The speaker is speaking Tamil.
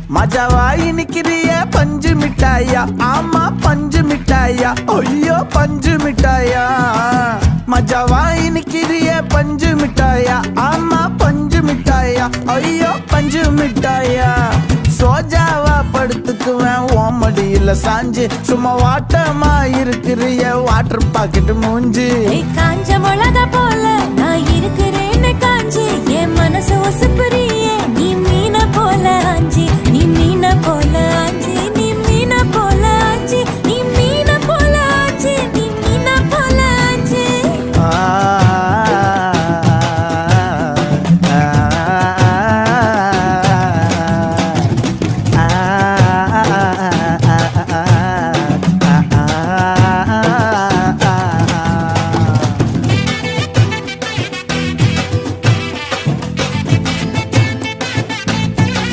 மஜாவாய் நிக்கிறிய பஞ்சு மிட்டாயா, ஆமா பஞ்சு மிட்டாயா, ஐயோ பஞ்சு மிட்டாயா. மஜாவாய் நிக்கிறிய பஞ்சு மிட்டாயா, ஆமா பஞ்சு மிட்டாயா, ஐயோ பஞ்சு மிட்டாயா. சோஜாவா படுத்துக்குவேன் ஓமடியில சாஞ்சு, சும்மா வாட்டமா இருக்கிறிய வாட்டர் பாக்கெட் மூஞ்சி. காஞ்ச மிளகா போல நான் இருக்கிறேன்னு காஞ்சி என் மனசு ஒசுப்புற